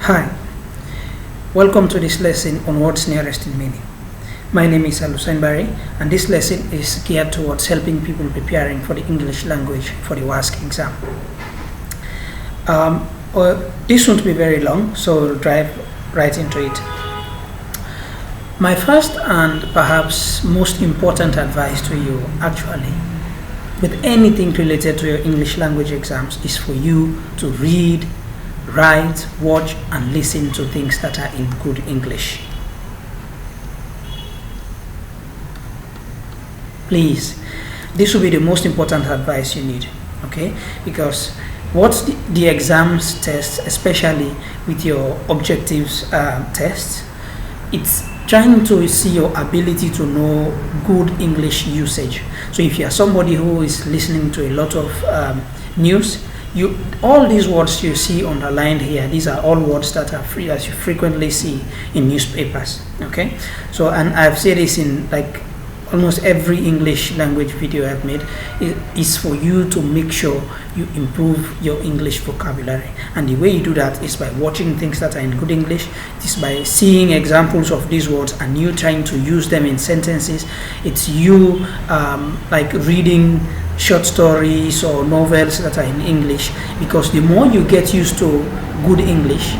Hi, welcome to this lesson on words nearest in meaning. My name is Alusine Barrie, and this lesson is geared towards helping people preparing for the English language for the W.A.S.S.C.E exam. This won't be very long, so we'll dive right into it. My first and perhaps most important advice to you, actually, with anything related to your English language exams, is for you to read, write, watch, and listen to things that are in good English. Please, this will be the most important advice you need, okay? Because what the exams test, especially with your objectives tests, it's trying to see your ability to know good English usage. So if you are somebody who is listening to a lot of news, all these words you see underlined here, these are all words that are free, as you frequently see in newspapers. Okay, so, and I've said this in like almost every English language video I've made, is for you to make sure you improve your English vocabulary. And the way you do that is by watching things that are in good English. It is by seeing examples of these words and you trying to use them in sentences. It's you like reading short stories or novels that are in English, because the more you get used to good English,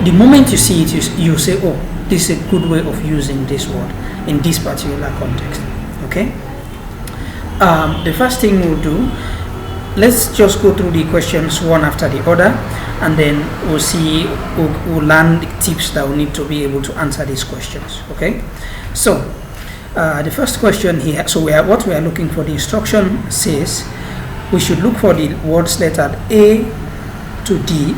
the moment you see it, you say, oh, this is a good way of using this word in this particular context. Okay, the first thing we'll do, let's just go through the questions one after the other, and then we'll learn the tips that we need to be able to answer these questions. Okay, so the first question here, so what we are looking for, the instruction says we should look for the words lettered A to D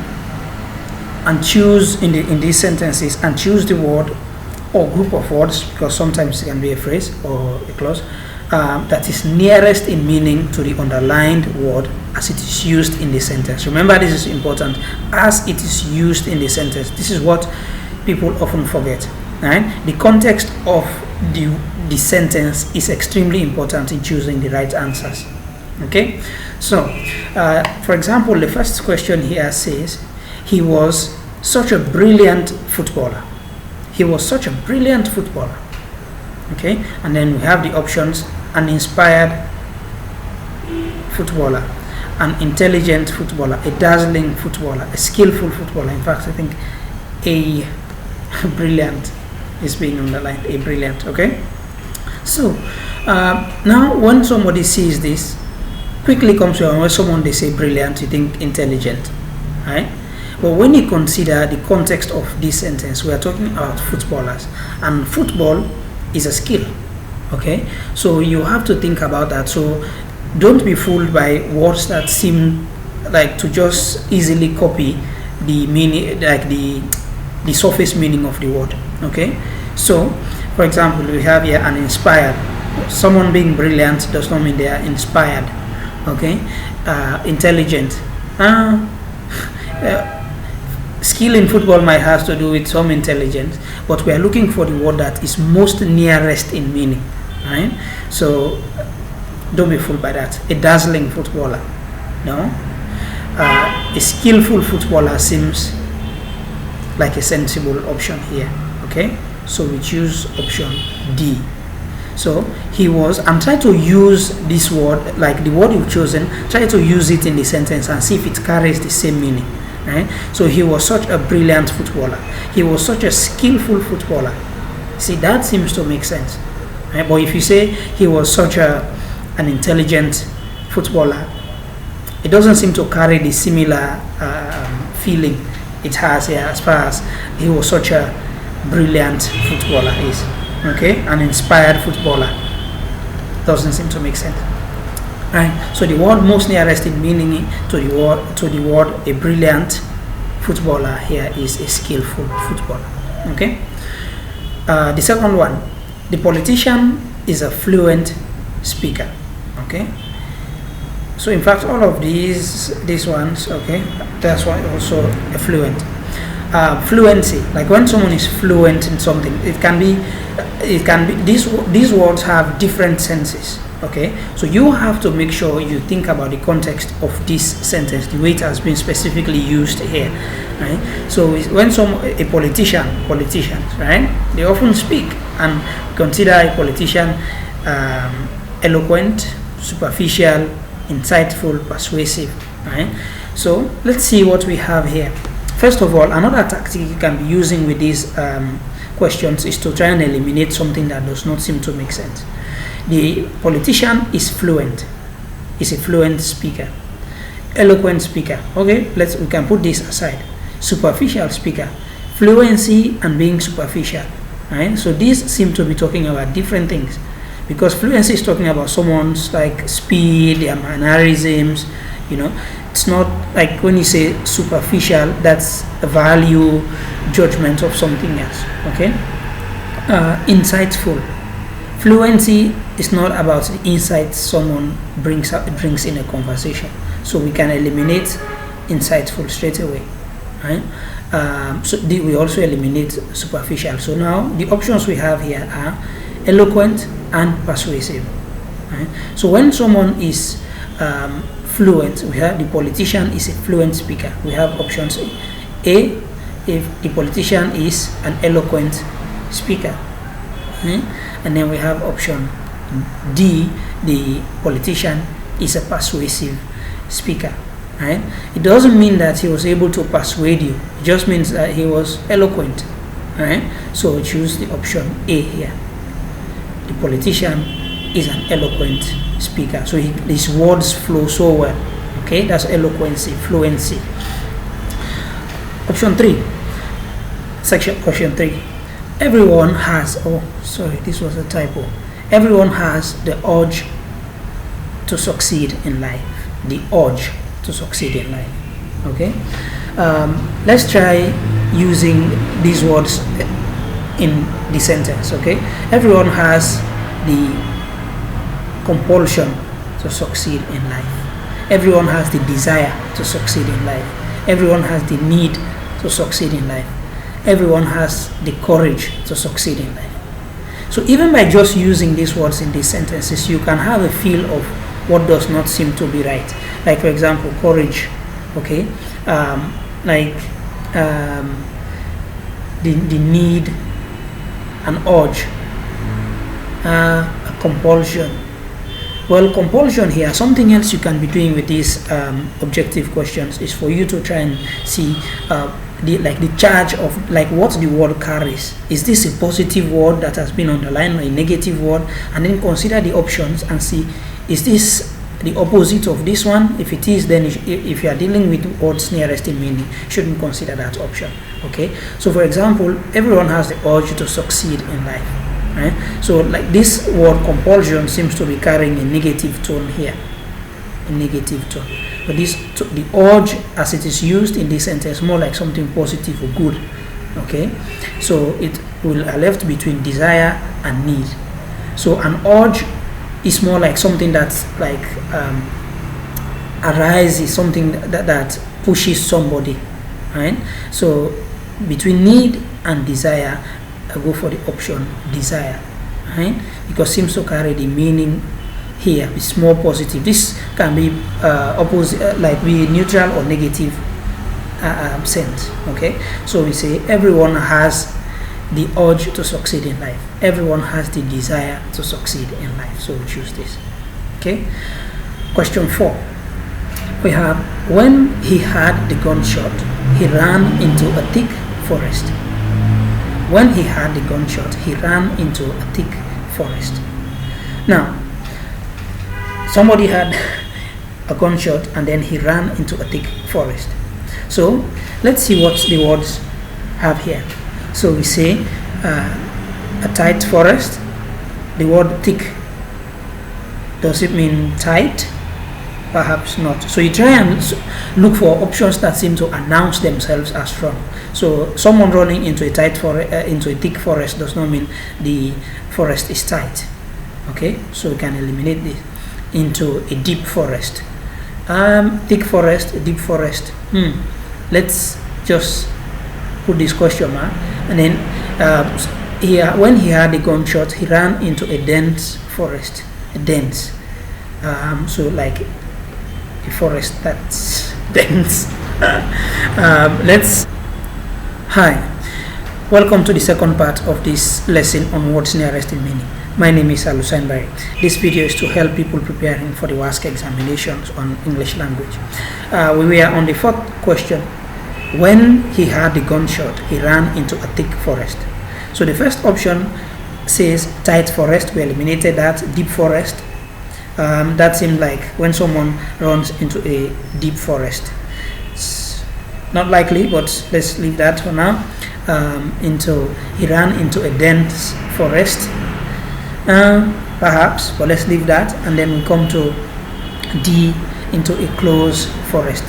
and choose in these sentences, and choose the word or group of words, because sometimes it can be a phrase or a clause, that is nearest in meaning to the underlined word as it is used in the sentence. Remember, this is important, as it is used in the sentence. This is what people often forget, right? The context of the sentence is extremely important in choosing the right answers. Okay, so for example, the first question here says, he was such a brilliant footballer. He was such a brilliant footballer. Okay, and then we have the options: an inspired footballer, an intelligent footballer, a dazzling footballer, a skillful footballer. In fact, I think a brilliant is being underlined, a brilliant. Okay, so now when somebody sees this, quickly comes to when someone they say brilliant, you think intelligent, right? But when you consider the context of this sentence, we are talking about footballers, and football is a skill. Okay, so you have to think about that. So don't be fooled by words that seem like to just easily copy the meaning, like the surface meaning of the word. Okay, so for example, we have here an inspired. Someone being brilliant does not mean they are inspired. Okay, intelligent. Skill in football might have to do with some intelligence, but we are looking for the word that is most nearest in meaning, right? So don't be fooled by that. A dazzling footballer, no. A skillful footballer seems like a sensible option here. Okay, so we choose option D. So he was, I'm trying to use this word, like the word you've chosen, try to use it in the sentence and see if it carries the same meaning. Right? So he was such a brilliant footballer. He was such a skillful footballer. See, that seems to make sense. Right? But if you say he was such an intelligent footballer, it doesn't seem to carry the similar feeling it has here as far as he was such a brilliant footballer is. Okay, an inspired footballer doesn't seem to make sense. Right, so the word most nearest in meaning to the word a brilliant footballer here is a skillful footballer. Okay, the second one, the politician is a fluent speaker. Okay, so in fact all of these ones, okay, that's why also a fluent. Fluency, like when someone is fluent in something, it can be these words have different senses. Okay, so you have to make sure you think about the context of this sentence, the way it has been specifically used here, right? So when a politicians, right, they often speak, and consider a politician eloquent, superficial, insightful, persuasive, right? So let's see what we have here. First of all, another tactic you can be using with these questions is to try and eliminate something that does not seem to make sense. The politician is fluent, is a fluent speaker, eloquent speaker. Okay, we can put this aside. Superficial speaker, fluency and being superficial, right? So these seem to be talking about different things, because fluency is talking about someone's like speed, their mannerisms, you know. It's not like when you say superficial, that's a value judgment of something else. Okay, insightful. Fluency is not about the insights someone brings in a conversation, so we can eliminate insightful straight away, right? We also eliminate superficial. So now the options we have here are eloquent and persuasive, right? So when someone is fluent, we have the politician is a fluent speaker. We have options A, if the politician is an eloquent speaker, right? And then we have option D, the politician is a persuasive speaker, right? It doesn't mean that he was able to persuade you, it just means that he was eloquent, right? So choose the option A here. The politician is an eloquent speaker, so his words flow so well. Okay, that's eloquency, fluency. Option 3, question 3. Everyone has, this was a typo. Everyone has the urge to succeed in life. The urge to succeed in life. Okay, let's try using these words in the sentence. Okay, everyone has the compulsion to succeed in life. Everyone has the desire to succeed in life. Everyone has the need to succeed in life. Everyone has the courage to succeed in life. So even by just using these words in these sentences, you can have a feel of what does not seem to be right. Like, for example, courage. Okay, the need, an urge, a compulsion. Well, compulsion here, something else you can be doing with these objective questions is for you to try and see the charge of what the word carries. Is this a positive word that has been underlined or a negative word? And then consider the options and see, is this the opposite of this one? If it is, then if you are dealing with words nearest in meaning, you shouldn't consider that option. Okay, so for example, everyone has the urge to succeed in life. Right? So this word compulsion seems to be carrying a negative tone here, a negative tone. But the urge, as it is used in this sentence, more like something positive or good. Okay, so it will are left between desire and need. So an urge is more like something that's arises, something that pushes somebody, right? So between need and desire, I go for the option desire, right? Because it seems to carry the meaning here. It's more positive. This can be opposite, be neutral or negative sense. Okay, so we say everyone has the urge to succeed in life. Everyone has the desire to succeed in life. So we choose this. Okay. Question 4. We have, when he had the gunshot, he ran into a thick forest. When he had the gunshot, he ran into a thick forest. Now, somebody had a gunshot and then he ran into a thick forest. So let's see what the words have here. So we say a tight forest. The word thick, does it mean tight? Perhaps not. So you try and look for options that seem to announce themselves as strong. So someone running into a thick forest does not mean the forest is tight. Okay, so we can eliminate this. Into a deep forest. Thick forest, a deep forest. Let's just put this question mark. And then here, when he had a gunshot, he ran into a dense forest. A dense. So like a forest that's dense. Hi, welcome to the second part of this lesson on words nearest in meaning. My name is Alusine Barrie. This video is to help people preparing for the W.A.S.S.C.E examinations on English language. We were on the fourth question. When he heard the gunshot, he ran into a thick forest. So the first option says tight forest. We eliminated that. Deep forest. That seemed like when someone runs into a deep forest. It's not likely, but let's leave that for now. He ran into a dense forest. Perhaps, but let's leave that, and then we come to D, into a closed forest.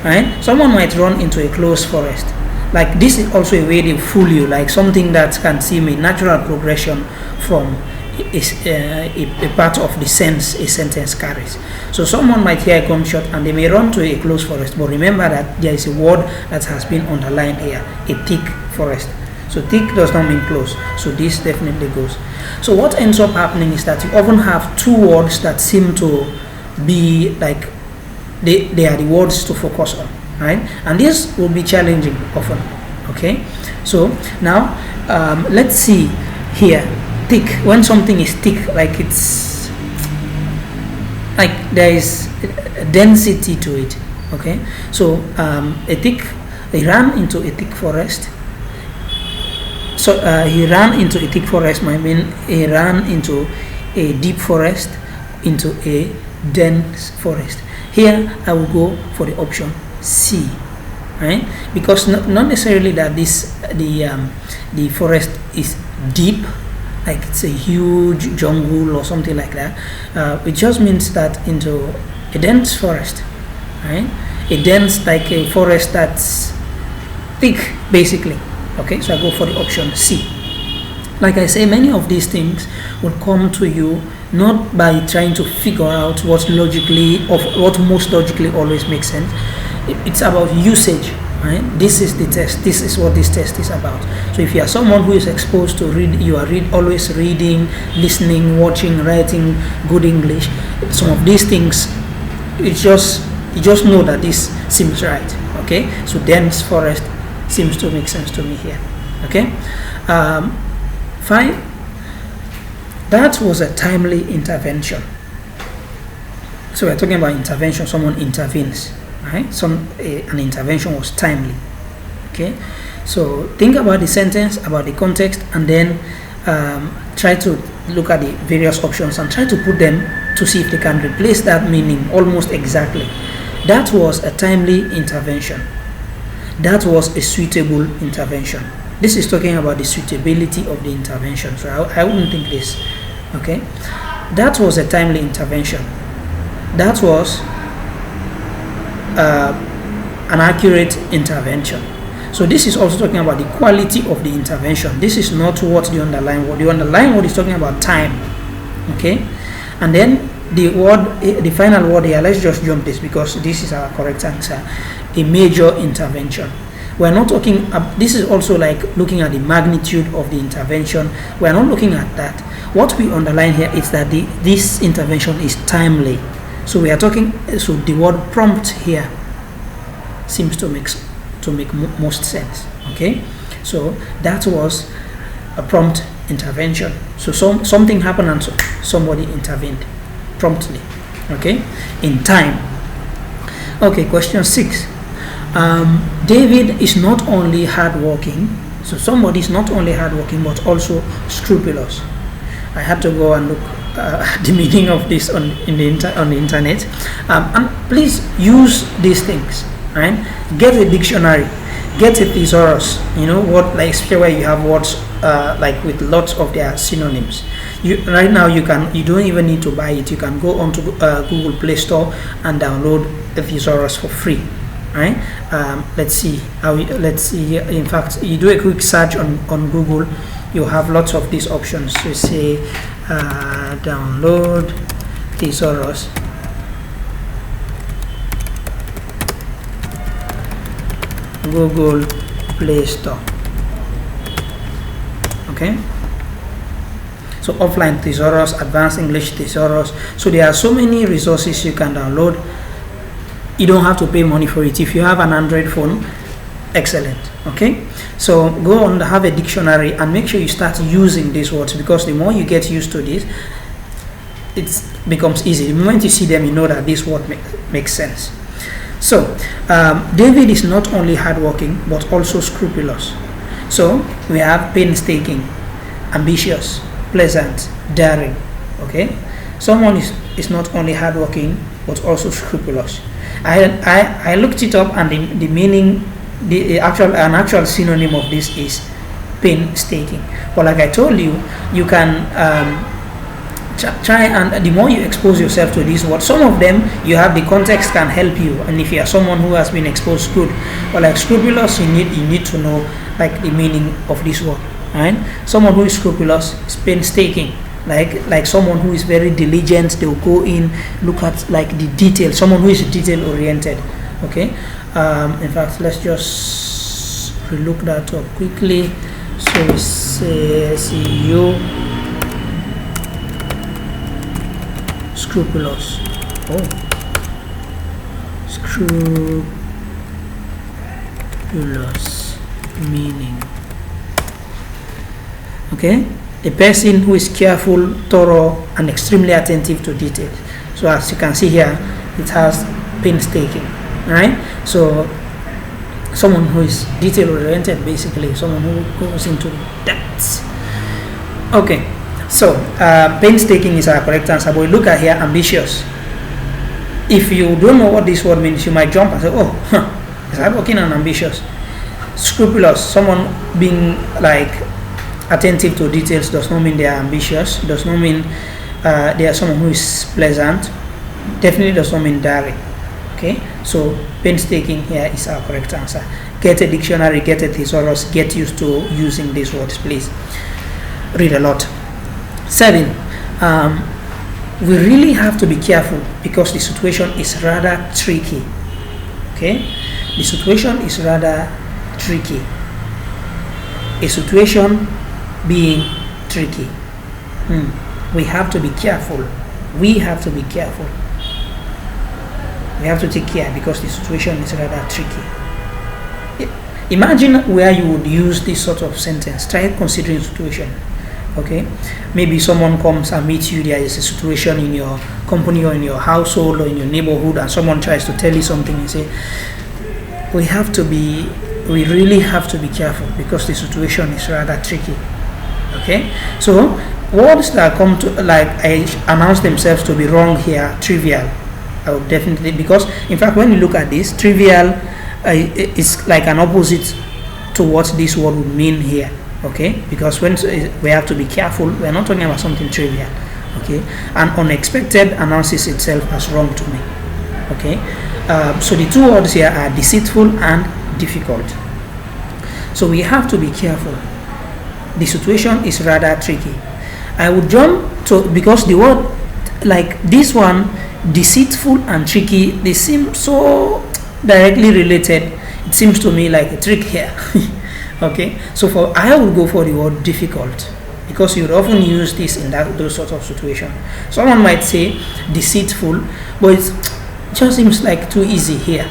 Right? Someone might run into a closed forest. Like this is also a way to fool you, like something that can seem a natural progression from a part of the sense a sentence carries. So someone might hear a gunshot and they may run to a closed forest, but remember that there is a word that has been underlined here, a thick forest. So thick does not mean close, so this definitely goes. So what ends up happening is that you often have two words that seem to be like they are the words to focus on, right? And this will be challenging often. Okay, so now let's see here. Thick, when something is thick, like it's like there is a density to it. Okay, so he ran into a thick forest. So he ran into a thick forest might mean he ran into a deep forest, into a dense forest. Here I will go for the option C, right? Because not necessarily that the forest is deep, like it's a huge jungle or something like that. It just means that into a dense forest, right? A dense, like a forest that's thick, basically. Okay, so I go for the option C. Like I say, many of these things will come to you not by trying to figure out what most logically always makes sense. It's about usage, right? This is the test. This is what this test is about. So if you are someone who is exposed to read, you are always reading, listening, watching, writing good English. Some of these things, you just know that this seems right. Okay, so dense forest seems to make sense to me here. Okay, 5. That was a timely intervention. So we're talking about intervention. Someone intervenes, right? An intervention was timely. Okay, so think about the sentence, about the context, and then try to look at the various options and try to put them to see if they can replace that meaning almost exactly. That was a timely intervention. That was a suitable intervention. This is talking about the suitability of the intervention. So I wouldn't think this. Okay, that was a timely intervention. That was an accurate intervention. So this is also talking about the quality of the intervention. This is not what the underlying word. The underlying word is talking about time. Okay, and then the final word here. Let's just jump this because this is our correct answer. A major intervention. We're not talking. This is also like looking at the magnitude of the intervention. We're not looking at that. What we underline here is that this intervention is timely. So we are talking. So the word prompt here seems to make most sense. Okay, so that was a prompt intervention. So something happened and somebody intervened promptly. Okay, in time. Okay, question 6. David is not only hardworking, so somebody is not only hardworking but also scrupulous. I had to go and look at the meaning of this on the internet, and please use these things. Right? Get a dictionary, get a thesaurus. You know what, like where you have words like with lots of their synonyms. Right now you don't even need to buy it. You can go onto Google Play Store and download a thesaurus for free. Right? Let's see. In fact, you do a quick search on Google, you have lots of these options. So say download thesaurus. Google Play Store. Okay. So offline thesaurus, advanced English thesaurus. So there are so many resources you can download. You don't have to pay money for it. If you have an Android phone, excellent. Okay, so go on, have a dictionary, and make sure you start using these words, because the more you get used to this, it becomes easy. The moment you see them, you know that this word makes sense. So David is not only hardworking but also scrupulous. So we have painstaking, ambitious, pleasant, daring. Okay, someone is not only hardworking but also scrupulous. I looked it up, and the meaning, an actual synonym of this is painstaking. But like I told you, you can try, and the more you expose yourself to these words, some of them you have, the context can help you, and if you are someone who has been exposed, good. But like scrupulous, you need to know like the meaning of this word. Right? Someone who is scrupulous is painstaking. Like someone who is very diligent, they will go in, look at like the detail. Someone who is detail oriented. Okay. In fact, let's just relook that up quickly. So we say CEO scrupulous. Oh, scrupulous meaning. Okay, a person who is careful, thorough, and extremely attentive to details. So as you can see here, it has painstaking. Right? So someone who is detail oriented, basically someone who goes into depths. Okay, so painstaking is our correct answer. But look at here, ambitious. If you don't know what this word means, you might jump and say, oh, is hardworking and ambitious. Scrupulous, someone being like attentive to details, does not mean they are ambitious, does not mean they are someone who is pleasant, definitely does not mean daring. Okay, so painstaking here is our correct answer. Get a dictionary, get a thesaurus, get used to using these words, please. Read a lot. 7. We really have to be careful because the situation is rather tricky. Okay, the situation is rather tricky. A situation being tricky. We have to be careful. We have to be careful. We have to take care because the situation is rather tricky. Imagine where you would use this sort of sentence. Try considering situation. Okay, maybe someone comes and meets you. There is a situation in your company or in your household or in your neighborhood, and someone tries to tell you something and say, we really have to be careful because the situation is rather tricky. Okay, so words that come to announce themselves to be wrong here, trivial. I would definitely, because in fact when you look at this, trivial is like an opposite to what this word would mean here. Okay, because when we have to be careful, we're not talking about something trivial. Okay, and unexpected announces itself as wrong to me. Okay, so the two words here are deceitful and difficult. So we have to be careful. The situation is rather tricky. I would jump to, because the word like this one, deceitful and tricky, they seem so directly related. It seems to me like a trick here. Okay, so I would go for the word difficult because you would often use this in those sorts of situations. Someone might say deceitful, but it just seems like too easy here,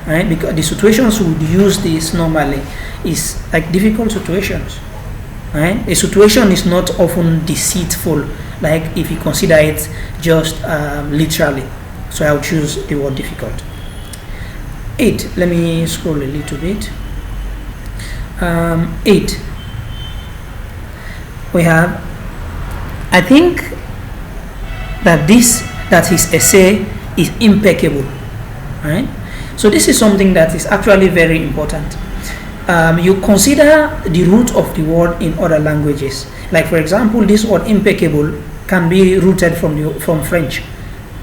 right? Because the situations we would use this normally is like difficult situations, right? A situation is not often deceitful, like if you consider it just literally. So I would choose the word difficult. 8. Let me scroll a little bit. 8. We have, I think that his essay is impeccable, right? So this is something that is actually very important. You consider the root of the word in other languages. Like for example, this word impeccable can be rooted from French,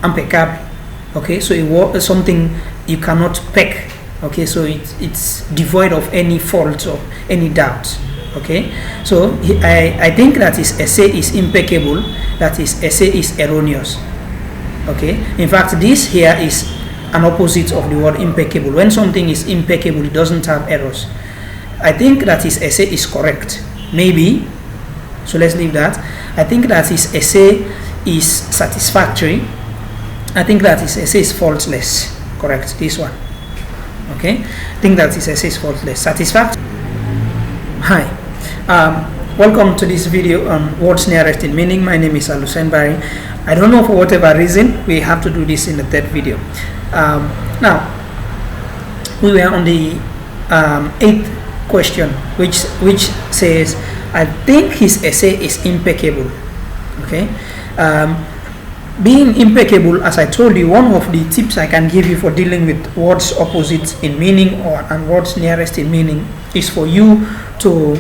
impeccable. Okay, so it something you cannot peck. Okay, so it's devoid of any fault or any doubt. Okay, so I think that his essay is impeccable, that his essay is erroneous. Okay, in fact this here is an opposite of the word impeccable. When something is impeccable, it doesn't have errors. I think that his essay is correct. Maybe So let's leave that. I think that his essay is satisfactory. I think that his essay is faultless. Correct, this one. Okay, I think that his essay is faultless. Satisfactory. Hi, welcome to this video on words nearest in meaning. My name is Alusine Barrie. I don't know, for whatever reason we have to do this in the third video. Now we were on the eighth question, which says, I think his essay is impeccable. Okay, being impeccable, as I told you, one of the tips I can give you for dealing with words opposites in meaning and words nearest in meaning is for you to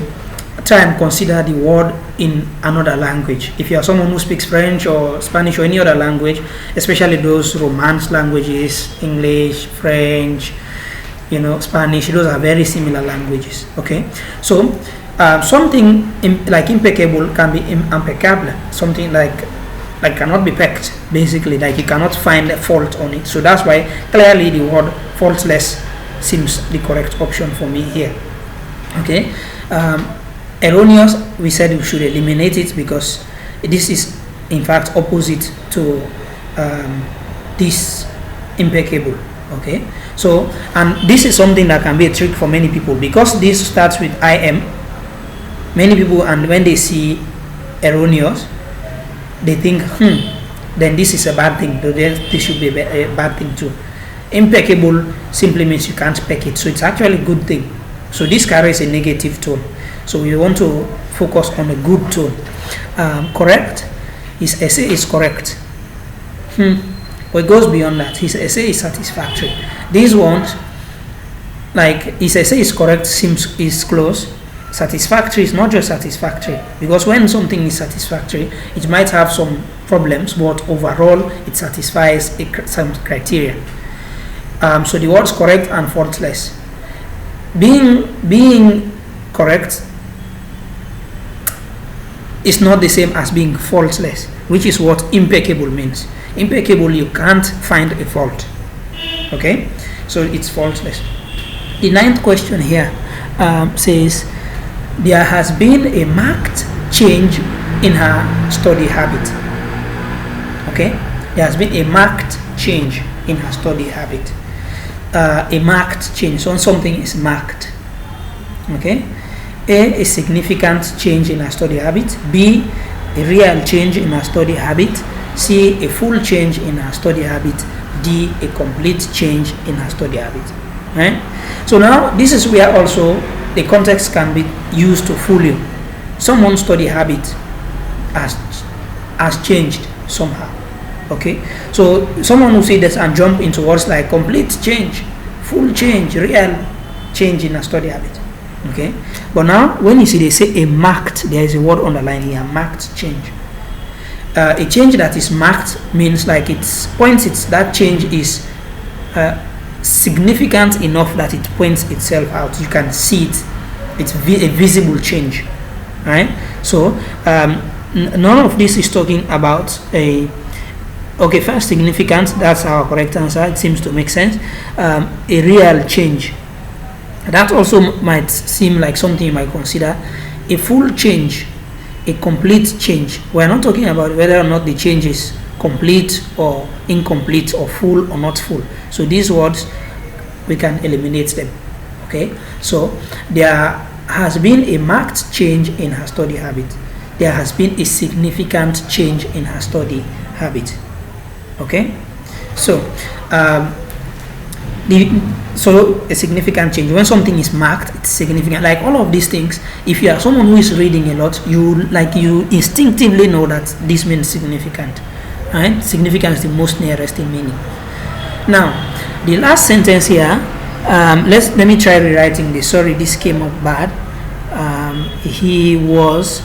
try and consider the word in another language. If you are someone who speaks French or Spanish or any other language, especially those Romance languages, English, French, Spanish, those are very similar languages. Okay, so something like impeccable can be impeccable. Something like cannot be pecked, basically, like you cannot find a fault on it. So that's why clearly the word faultless seems the correct option for me here. Okay, erroneous, we said we should eliminate it because this is in fact opposite to this impeccable. Okay, so, and this is something that can be a trick for many people, because this starts with IM. Many people, and when they see erroneous, they think, then this is a bad thing, this should be a bad thing too. Impeccable simply means you can't peck it, so it's actually a good thing. So this carries a negative tone, so we want to focus on a good tone. Correct, his essay is correct. But it goes beyond that. His essay is satisfactory. These ones, like his essay is correct, is close. Satisfactory is not just satisfactory, because when something is satisfactory, it might have some problems, but overall it satisfies some criteria. So the words correct and faultless. Being correct is not the same as being faultless, which is what impeccable means. Impeccable, you can't find a fault. Okay, so it's faultless. The ninth question here says, there has been a marked change in her study habit. Okay, there has been a marked change in her study habit. A marked change, so something is marked. Okay, A significant change in her study habit. B, a real change in her study habit. C, a full change in her study habit. D, a complete change in her study habit. Right? So now this is where also the context can be used to fool you. Someone's study habit has changed somehow. Okay, so someone will see this and jump into words like complete change, full change, real change in a study habit. Okay, but now when you see they say a marked, there is a word underlined here, marked change. A change that is marked means like that change is significant enough that it points itself out. You can see it. It's a visible change, right? So none of this is talking about a first, significant, that's our correct answer. It seems to make sense. A real change, that also might seem like something you might consider. A full change, a complete change. We're not talking about whether or not the change is complete or incomplete or full or not full. So these words, we can eliminate them. Okay, so there has been a marked change in her study habit. There has been a significant change in her study habit. Okay, so a significant change, when something is marked, it's significant. Like all of these things, if you are someone who is reading a lot, you instinctively know that this means significant. Right? Significant is the most nearest in meaning. Now the last sentence here, let me try rewriting this. Sorry, this came up bad. He was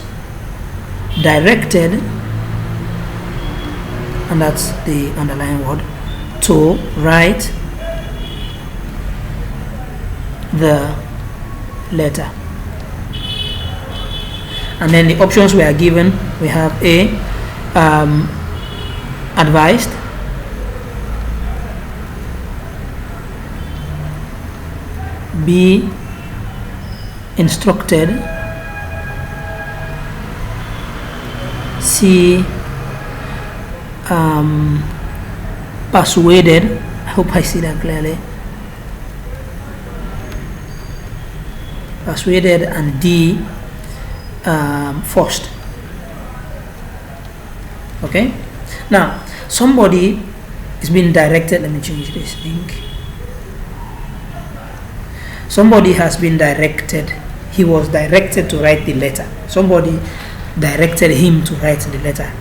directed, and that's the underlying word, to write the letter. And then the options we are given, we have A, advised, B, instructed, see persuaded. I hope I see that clearly. Persuaded, and D, forced. Okay, now somebody is being directed. Let me change this link. Somebody has been directed. He was directed to write the letter. Somebody directed him to write the letter.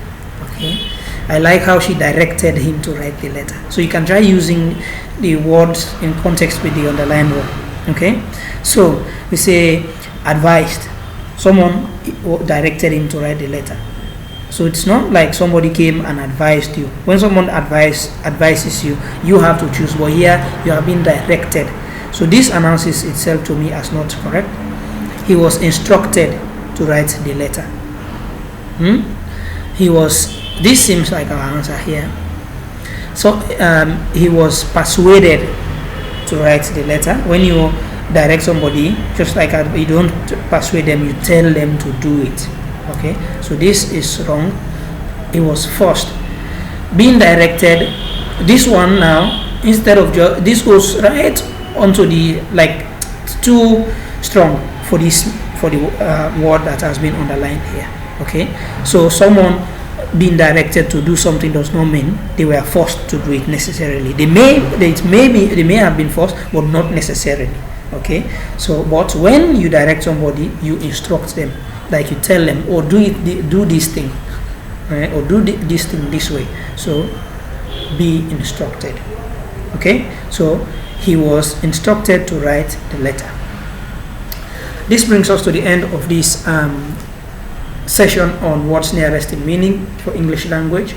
Okay, I like how she directed him to write the letter. So you can try using the words in context with the underlined word. Okay, so we say advised. Someone directed him to write the letter. So it's not like somebody came and advised you. When someone advises you, you have to choose. But here you are being directed. So this announces itself to me as not correct. He was instructed to write the letter. This seems like our answer here. So he was persuaded to write the letter. When you direct somebody, just like you don't persuade them, you tell them to do it. Okay, so this is wrong. He was forced. Being directed, this one now, instead of this goes right onto the, like, too strong for the word that has been underlined here. Okay, so someone being directed to do something does not mean they were forced to do it necessarily. They may have been forced, but not necessarily. Okay, so but when you direct somebody, you instruct them, like you tell them, or do this thing, right? Or do this thing this way. So be instructed. Okay, so he was instructed to write the letter. This brings us to the end of this session on what's nearest in meaning for English language.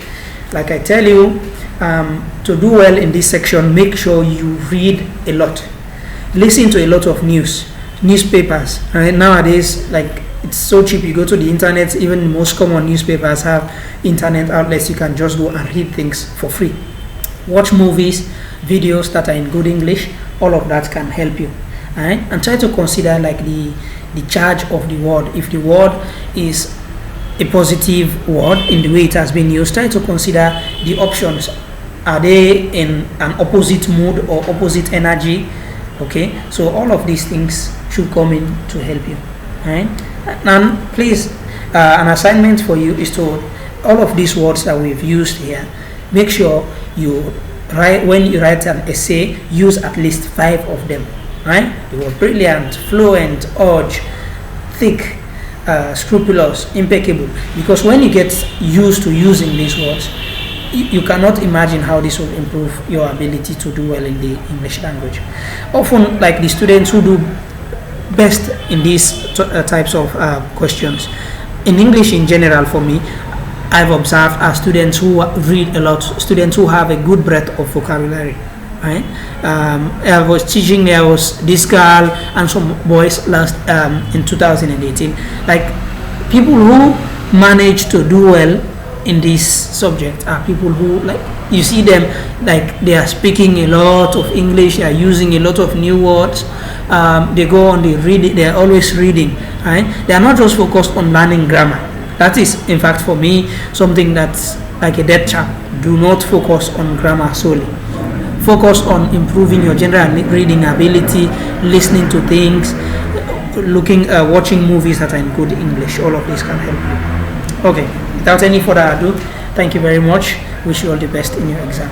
Like I tell you, to do well in this section, make sure you read a lot. Listen to a lot of newspapers. Right? Nowadays, like, it's so cheap. You go to the internet. Even the most common newspapers have internet outlets. You can just go and read things for free. Watch movies, videos that are in good English. All of that can help you. Right? And try to consider, like, the charge of the word. If the word is a positive word in the way it has been used, try to consider the options. Are they in an opposite mood or opposite energy? Okay, so all of these things should come in to help you. Right? And please, an assignment for you is to, all of these words that we've used here, make sure you write, when you write an essay, use at least 5 of them. Right? The word brilliant, fluent, urge, thick, scrupulous, impeccable. Because when you get used to using these words, you cannot imagine how this will improve your ability to do well in the English language. Often, like, the students who do best in these types of questions, in English in general, for me, I've observed are students who read a lot, students who have a good breadth of vocabulary. Right? I was teaching, there was this girl and some boys last in 2018. Like, people who manage to do well in this subject are people who, like, you see them, like, they are speaking a lot of English, they are using a lot of new words. They go on, they read it, they are always reading. Right? They are not just focused on learning grammar. That is, in fact, for me, something that's like a dead chap. Do not focus on grammar solely. Focus on improving your general reading ability, listening to things, watching movies that are in good English. All of this can help you. Okay, without any further ado, thank you very much. Wish you all the best in your exam.